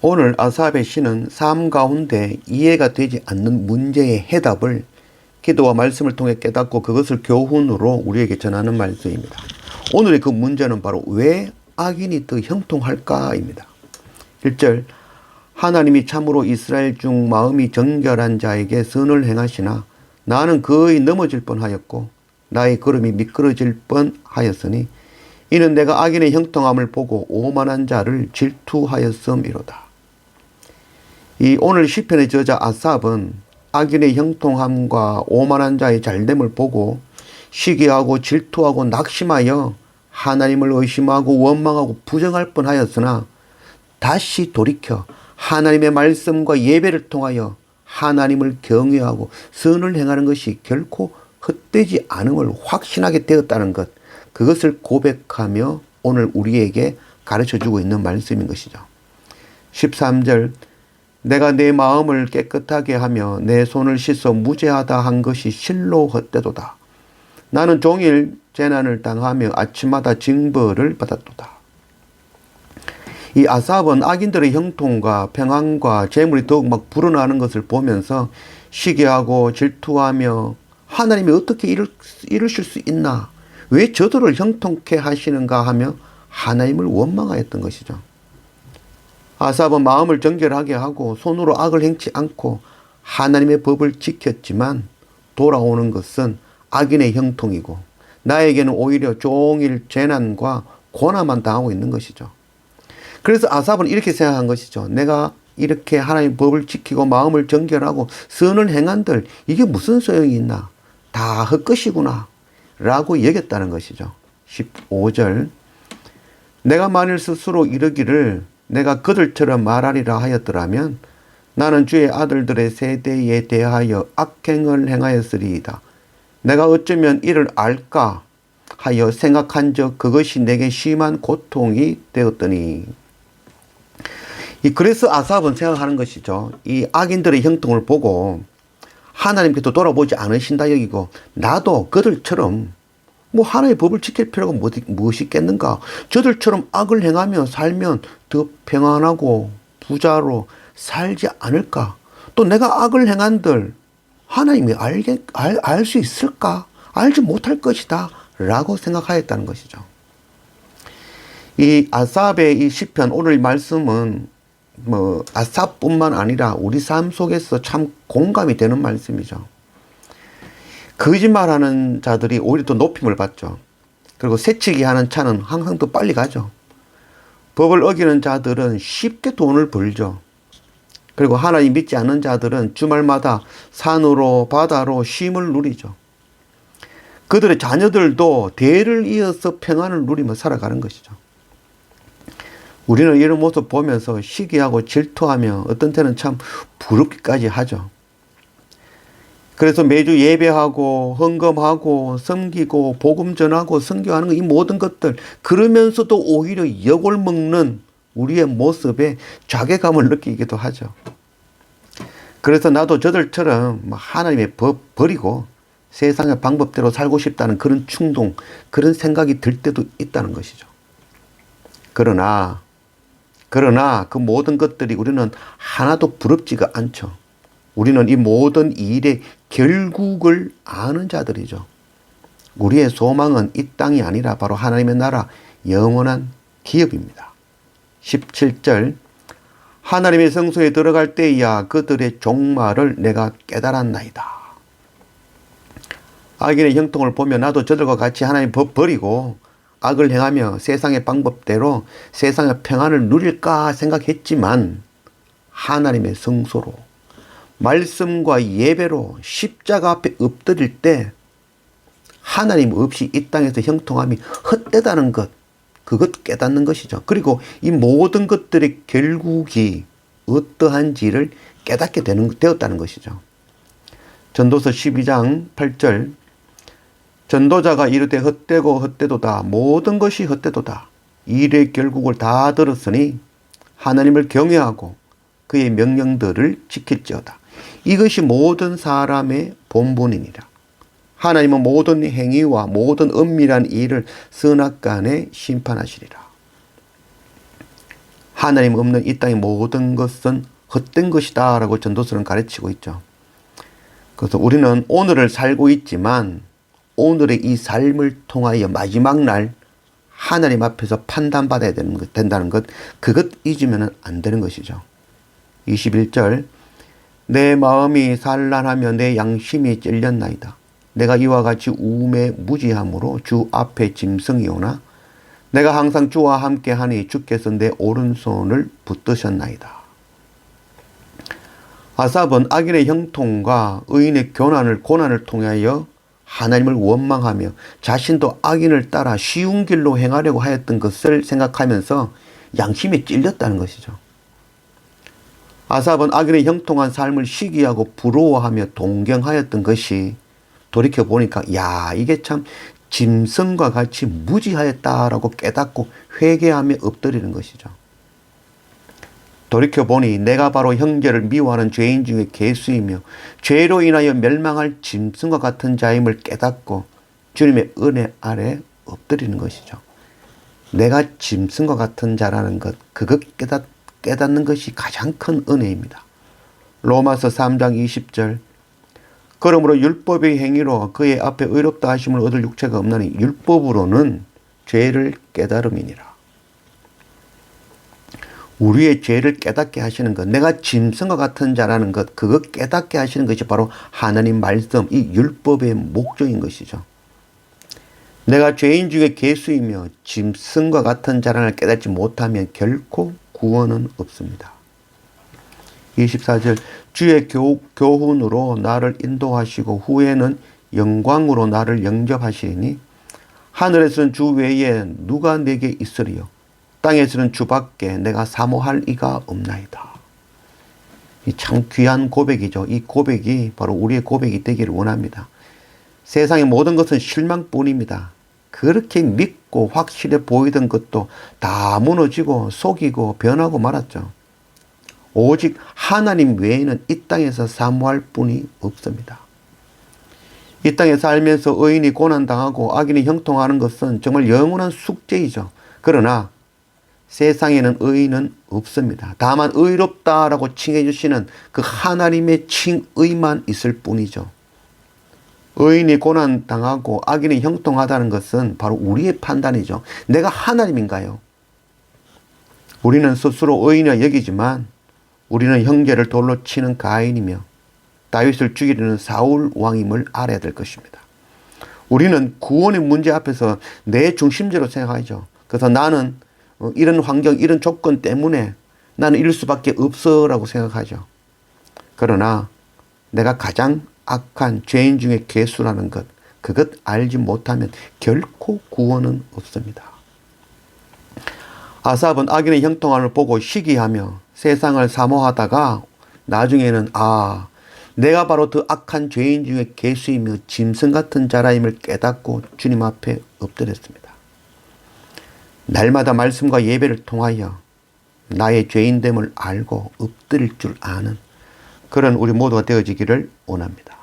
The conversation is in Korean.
오늘 아삽의 시는 삶 가운데 이해가 되지 않는 문제의 해답을 기도와 말씀을 통해 깨닫고 그것을 교훈으로 우리에게 전하는 말씀입니다. 오늘의 그 문제는 바로 왜 악인이 더 형통할까입니다. 1절, 하나님이 참으로 이스라엘 중 마음이 정결한 자에게 선을 행하시나 나는 거의 넘어질 뻔하였고 나의 걸음이 미끄러질 뻔하였으니 이는 내가 악인의 형통함을 보고 오만한 자를 질투하였음이로다. 이 오늘 시편의 저자 아삽은 악인의 형통함과 오만한 자의 잘됨을 보고 시기하고 질투하고 낙심하여 하나님을 의심하고 원망하고 부정할 뻔하였으나 다시 돌이켜 하나님의 말씀과 예배를 통하여 하나님을 경외하고 선을 행하는 것이 결코 헛되지 않음을 확신하게 되었다는 것, 그것을 고백하며 오늘 우리에게 가르쳐주고 있는 말씀인 것이죠. 13절, 내가 내 마음을 깨끗하게 하며 내 손을 씻어 무죄하다 한 것이 실로 헛되도다. 나는 종일 재난을 당하며 아침마다 징벌을 받았도다. 이 아삽은 악인들의 형통과 평안과 재물이 더욱 막 불어나는 것을 보면서 시기하고 질투하며 하나님이 어떻게 이러실 수 있나, 왜 저들을 형통케 하시는가 하며 하나님을 원망하였던 것이죠. 아삽은 마음을 정결하게 하고 손으로 악을 행치 않고 하나님의 법을 지켰지만 돌아오는 것은 악인의 형통이고 나에게는 오히려 종일 재난과 고난만 당하고 있는 것이죠. 그래서 아삽은 이렇게 생각한 것이죠. 내가 이렇게 하나님의 법을 지키고 마음을 정결하고 선을 행한들 이게 무슨 소용이 있나, 다 헛것이구나 라고 여겼다는 것이죠. 15절, 내가 만일 스스로 이르기를 내가 그들처럼 말하리라 하였더라면 나는 주의 아들들의 세대에 대하여 악행을 행하였으리이다. 내가 어쩌면 이를 알까 하여 생각한 적 그것이 내게 심한 고통이 되었더니. 그래서 아삽은 생각하는 것이죠. 이 악인들의 형통을 보고 하나님께서 돌아보지 않으신다 여기고 나도 그들처럼 하나의 법을 지킬 필요가 무엇이 있겠는가? 저들처럼 악을 행하며 살면 더 평안하고 부자로 살지 않을까? 또 내가 악을 행한들 하나님이 알 수 있을까? 알지 못할 것이다 라고 생각하였다는 것이죠. 이 아삽의 이 시편 오늘 말씀은 아삽뿐만 아니라 우리 삶 속에서 참 공감이 되는 말씀이죠. 거짓말하는 자들이 오히려 더 높임을 받죠. 그리고 새치기 하는 차는 항상 더 빨리 가죠. 법을 어기는 자들은 쉽게 돈을 벌죠. 그리고 하나님 믿지 않는 자들은 주말마다 산으로 바다로 쉼을 누리죠. 그들의 자녀들도 대를 이어서 평안을 누리며 살아가는 것이죠. 우리는 이런 모습 보면서 시기하고 질투하며 어떤 때는 참 부럽기까지 하죠. 그래서 매주 예배하고 헌금하고 섬기고 복음 전하고 선교하는 이 모든 것들, 그러면서도 오히려 역을 먹는 우리의 모습에 자괴감을 느끼기도 하죠. 그래서 나도 저들처럼 하나님의 법 버리고 세상의 방법대로 살고 싶다는 그런 충동, 그런 생각이 들 때도 있다는 것이죠. 그러나 그 모든 것들이 우리는 하나도 부럽지가 않죠. 우리는 이 모든 일의 결국을 아는 자들이죠. 우리의 소망은 이 땅이 아니라 바로 하나님의 나라 영원한 기업입니다. 17절, 하나님의 성소에 들어갈 때야 그들의 종말을 내가 깨달았나이다. 악인의 형통을 보며 나도 저들과 같이 하나님의 법 버리고 악을 행하며 세상의 방법대로 세상의 평안을 누릴까 생각했지만 하나님의 성소로 말씀과 예배로 십자가 앞에 엎드릴 때 하나님 없이 이 땅에서 형통함이 헛되다는 것, 그것 깨닫는 것이죠. 그리고 이 모든 것들의 결국이 어떠한지를 깨닫게 되었다는 것이죠. 전도서 12장 8절, 전도자가 이르되 헛되고 헛되도다, 모든 것이 헛되도다. 일의 결국을 다 들었으니 하나님을 경외하고 그의 명령들을 지킬지어다. 이것이 모든 사람의 본분이니라. 하나님은 모든 행위와 모든 은밀한 일을 선악간에 심판하시리라. 하나님 없는 이 땅의 모든 것은 헛된 것이다 라고 전도서는 가르치고 있죠. 그래서 우리는 오늘을 살고 있지만 오늘의 이 삶을 통하여 마지막 날 하나님 앞에서 판단받아야 된다는 것, 그것 잊으면 안 되는 것이죠. 21절, 내 마음이 산란하며 내 양심이 찔렸나이다. 내가 이와 같이 우매 무지함으로 주 앞에 짐승이 오나 내가 항상 주와 함께하니 주께서 내 오른손을 붙드셨나이다. 아삽은 악인의 형통과 의인의 고난을 통하여 하나님을 원망하며 자신도 악인을 따라 쉬운 길로 행하려고 하였던 것을 생각하면서 양심에 찔렸다는 것이죠. 아삽은 악인의 형통한 삶을 시기하고 부러워하며 동경하였던 것이 돌이켜보니까 이게 참 짐승과 같이 무지하였다라고 깨닫고 회개하며 엎드리는 것이죠. 돌이켜보니 내가 바로 형제를 미워하는 죄인 중에 괴수이며 죄로 인하여 멸망할 짐승과 같은 자임을 깨닫고 주님의 은혜 아래 엎드리는 것이죠. 내가 짐승과 같은 자라는 것, 그것 깨닫는 것이 가장 큰 은혜입니다. 로마서 3장 20절, 그러므로 율법의 행위로 그의 앞에 의롭다 하심을 얻을 육체가 없나니 율법으로는 죄를 깨달음이니라. 우리의 죄를 깨닫게 하시는 것, 내가 짐승과 같은 자라는 것, 그거 깨닫게 하시는 것이 바로 하나님 말씀, 이 율법의 목적인 것이죠. 내가 죄인 중에 괴수이며 짐승과 같은 자라는 깨닫지 못하면 결코 구원은 없습니다. 24절, 주의 교훈으로 나를 인도하시고 후에는 영광으로 나를 영접하시니 하늘에서는 주 외에 누가 내게 있으리요 땅에서는 주밖에 내가 사모할 이가 없나이다. 이 참 귀한 고백이죠. 이 고백이 바로 우리의 고백이 되기를 원합니다. 세상의 모든 것은 실망뿐입니다. 그렇게 믿고 확실해 보이던 것도 다 무너지고 속이고 변하고 말았죠. 오직 하나님 외에는 이 땅에서 사모할 분이 없습니다. 이 땅에 살면서 의인이 고난당하고 악인이 형통하는 것은 정말 영원한 숙제이죠. 그러나 세상에는 의인은 없습니다. 다만 의롭다라고 칭해 주시는 그 하나님의 칭의만 있을 뿐이죠. 의인이 고난당하고 악인이 형통하다는 것은 바로 우리의 판단이죠. 내가 하나님인가요? 우리는 스스로 의인이라 여기지만 우리는 형제를 돌로 치는 가인이며 다윗을 죽이려는 사울 왕임을 알아야 될 것입니다. 우리는 구원의 문제 앞에서 내 중심제로 생각하죠. 그래서 나는 이런 환경, 이런 조건 때문에 나는 이럴 수밖에 없어라고 생각하죠. 그러나 내가 가장 악한 죄인 중에 괴수라는 것, 그것 알지 못하면 결코 구원은 없습니다. 아삽은 악인의 형통함을 보고 시기하며 세상을 사모하다가 나중에는 내가 바로 더 악한 죄인 중에 괴수이며 짐승 같은 자라임을 깨닫고 주님 앞에 엎드렸습니다. 날마다 말씀과 예배를 통하여 나의 죄인됨을 알고 엎드릴 줄 아는 그런 우리 모두가 되어지기를 원합니다.